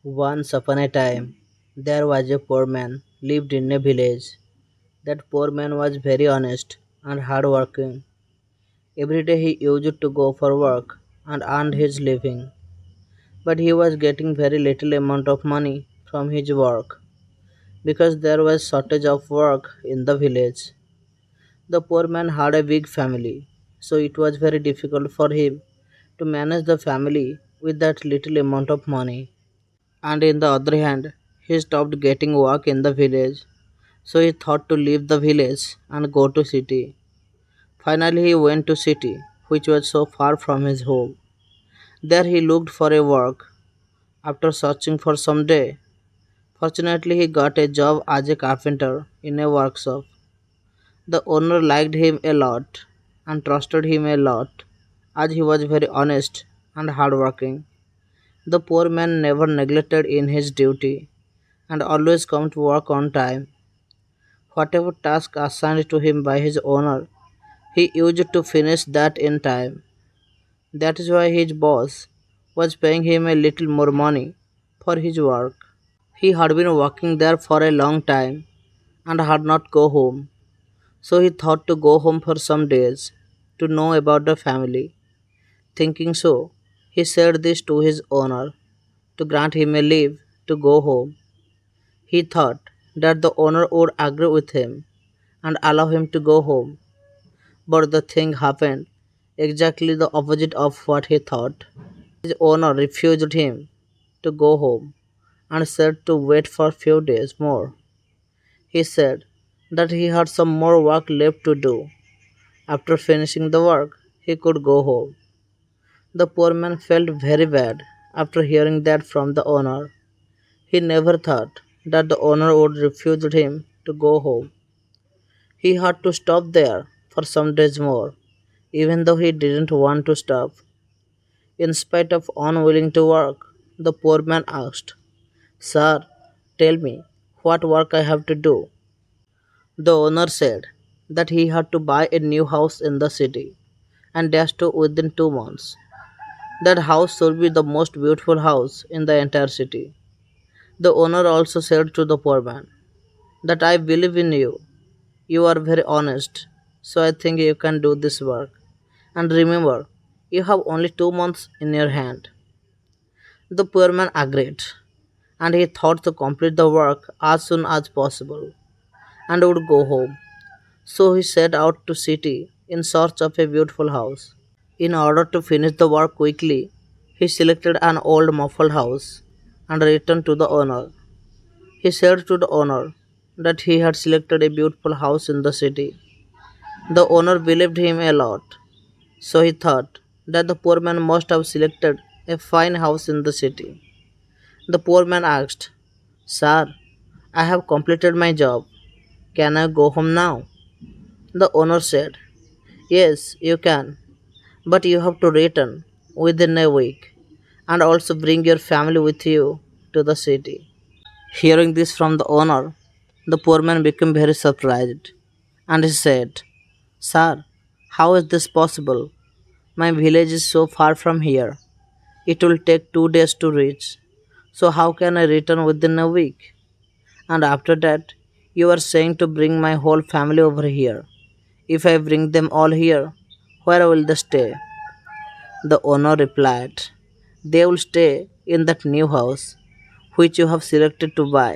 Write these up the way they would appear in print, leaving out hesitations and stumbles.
Once upon a time, there was a poor man lived in a village. That poor man was very honest and hardworking. Every day he used to go for work and earn his living, but he was getting very little amount of money from his work because there was shortage of work in the village. The poor man had a big family, so it was very difficult for him to manage the family with that little amount of money. And in the other hand, he stopped getting work in the village, so he thought to leave the village and go to city. Finally he went to city, which was so far from his home. There he looked for a work. After searching for some day, fortunately he got a job as a carpenter in a workshop. The owner liked him a lot and trusted him a lot as he was very honest and hardworking. The poor man never neglected in his duty and always come to work on time. Whatever task assigned to him by his owner, he used to finish that in time. That is why his boss was paying him a little more money for his work. He had been working there for a long time and had not go home, so he thought to go home for some days to know about the family. Thinking so, he said this to his owner to grant him a leave to go home. He thought that the owner would agree with him and allow him to go home. But the thing happened exactly the opposite of what he thought. His owner refused him to go home and said to wait for few days more. He said that he had some more work left to do. After finishing the work, he could go home. The poor man felt very bad after hearing that from the owner. He never thought that the owner would refuse him to go home. He had to stop there for some days more, even though he didn't want to stop. In spite of unwilling to work, the poor man asked, "Sir, tell me what work I have to do." The owner said that he had to buy a new house in the city and dash to within 2 months. That house should be the most beautiful house in the entire city. The owner also said to the poor man that I believe in you. You are very honest, so I think you can do this work. And remember, you have only 2 months in your hand. The poor man agreed, and he thought to complete the work as soon as possible and would go home. So he set out to city in search of a beautiful house. In order to finish the work quickly, he selected an old muffled house and returned to the owner. He said to the owner that he had selected a beautiful house in the city. The owner believed him a lot, so he thought that the poor man must have selected a fine house in the city. The poor man asked, "Sir, I have completed my job. Can I go home now?" The owner said, "Yes, you can, but you have to return within a week and also bring your family with you to the city." Hearing this from the owner, the poor man became very surprised and he said, "Sir, how is this possible? My village is so far from here. It will take 2 days to reach. So, how can I return within a week? And after that, you are saying to bring my whole family over here. If I bring them all here, where will they stay?" The owner replied, "They will stay in that new house which you have selected to buy.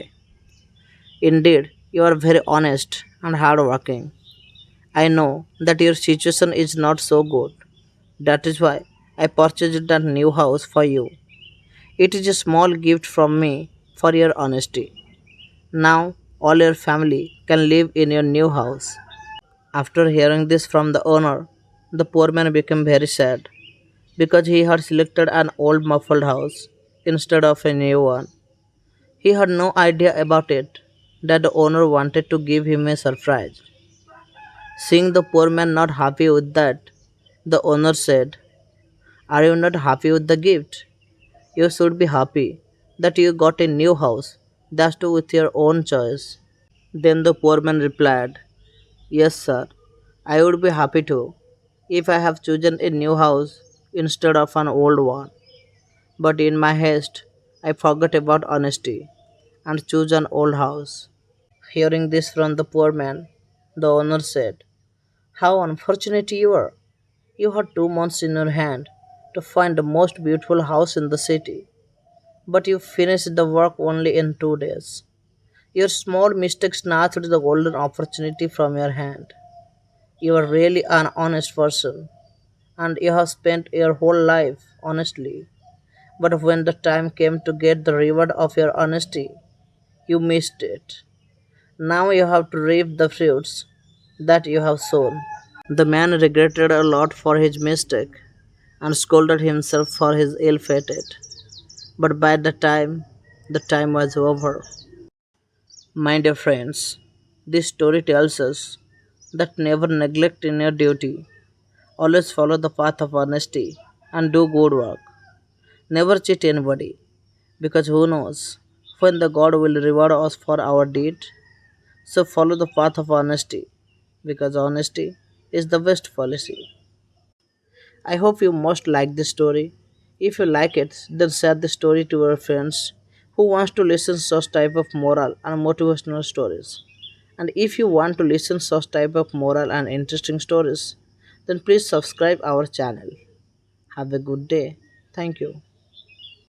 Indeed, you are very honest and hardworking. I know that your situation is not so good. That is why I purchased that new house for you. It is a small gift from me for your honesty. Now, all your family can live in your new house." After hearing this from the owner, the poor man became very sad because he had selected an old muffled house instead of a new one. He had no idea about it that the owner wanted to give him a surprise. Seeing the poor man not happy with that, the owner said, "Are you not happy with the gift? You should be happy that you got a new house, that's too with your own choice." Then the poor man replied, "Yes, sir, I would be happy too if I have chosen a new house instead of an old one. But in my haste, I forgot about honesty and choose an old house. Hearing this from the poor man, the owner said, "How unfortunate you are. You had 2 months in your hand to find the most beautiful house in the city, but you finished the work only in 2 days. Your small mistake snatched the golden opportunity from your hand. You are really an honest person, and you have spent your whole life honestly. But when the time came to get the reward of your honesty, you missed it. Now you have to reap the fruits that you have sown." The man regretted a lot for his mistake and scolded himself for his ill fated. But by the time was over. My dear friends, this story tells us that never neglect in your duty. Always follow the path of honesty and do good work. Never cheat anybody, because who knows when the God will reward us for our deed. So follow the path of honesty, because honesty is the best policy. I hope you most like this story. If you like it, then share the story to your friends who wants to listen such type of moral and motivational stories. And if you want to listen such type of moral and interesting stories, then please subscribe our channel. Have a good day. Thank you.